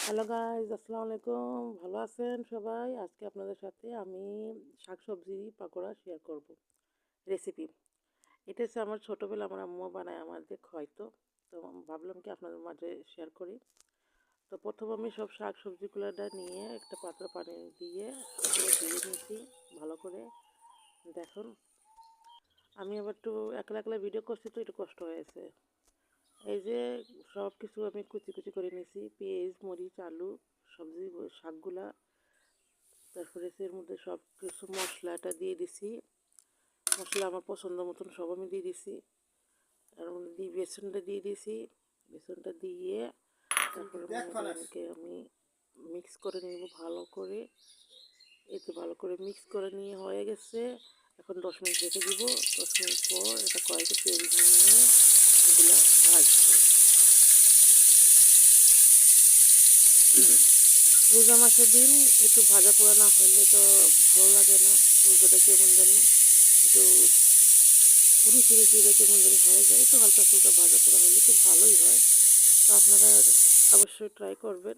Hello guys, আসসালামু আলাইকুম। ভালো আছেন সবাই? আজকে আপনাদের সাথে আমি শাকসবজি পাকোড়া শেয়ার করব রেসিপি। এটা হচ্ছে আমার ছোটোবেলা আমার আম্মু বানায় আমাদের খাওয়াইতো। তো ভাবলাম কি আপনাদের মাঝে শেয়ার করি। তো প্রথম আমি সব শাকসবজিগুলোটা নিয়ে একটা পাত্র পানি দিয়ে ধুয়ে নিয়েছি ভালো করে। দেখুন, আমি আবার একটু একলা একলা ভিডিও করছি তো একটু কষ্ট হয়েছে। এই যে সব কিছু আমি কুচি কুচি করে নিয়েছি, পেঁয়াজ, মরিচ, আলু, সবজি, শাকগুলা। তারপরে এর মধ্যে সব কিছু মশলাটা দিয়ে দিছি। মশলা আমার পছন্দ মতন সব আমি দিয়ে দিছি। তার মধ্যে দিয়ে বেসনটা দিয়ে দিছি। বেসনটা দিয়ে তারপরে মধ্যে আমি মিক্স করে নিব ভালো করে। এই তো ভালো করে মিক্স করে নিয়ে হয়ে গেছে। এখন 10 মিনিট রেখে দিব। 10 মিনিট পর এটা কড়াইতে তেল নিয়ে এগুলা ভাজবো। রোজা মাসের দিন একটু ভাজা পোড়া না হলে তো ভালো লাগে না। রোজাটা কেমন জানি একটু রুচি রুচিটা কেমন জানি হয়ে যায়, একটু হালকা ফুলকা ভাজা পোড়া হলে একটু ভালোই হয়। তো আপনারা অবশ্যই ট্রাই করবেন,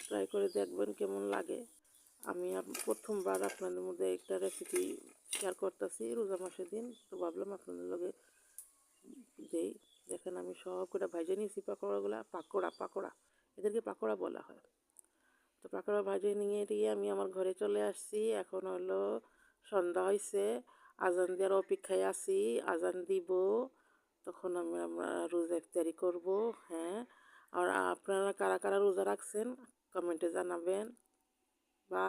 ট্রাই করে দেখবেন কেমন লাগে। আমি প্রথমবার আপনাদের মধ্যে একটা রেসিপি শেয়ার করতেছি রোজা মাসের দিন, তো ভাবলাম আপনাদের লগে যেই দেখেন আমি সব করে ভাজে নিয়েছি পাকোড়াগুলা। পাকোড়া পাকোড়া এদেরকে পাকোড়া বলা হয়। তো পাকোড়া ভাজে নিয়ে দিয়ে আমি আমার ঘরে চলে আসছি। এখন হলো সন্ধ্যা হয়েছে, আজান দেওয়ার অপেক্ষায় আছি। আজান দিব, তখন আমরা রোজা ইফতারি করব। হ্যাঁ, আর আপনারা কারা কারা রোজা রাখছেন কমেন্টে জানাবেন।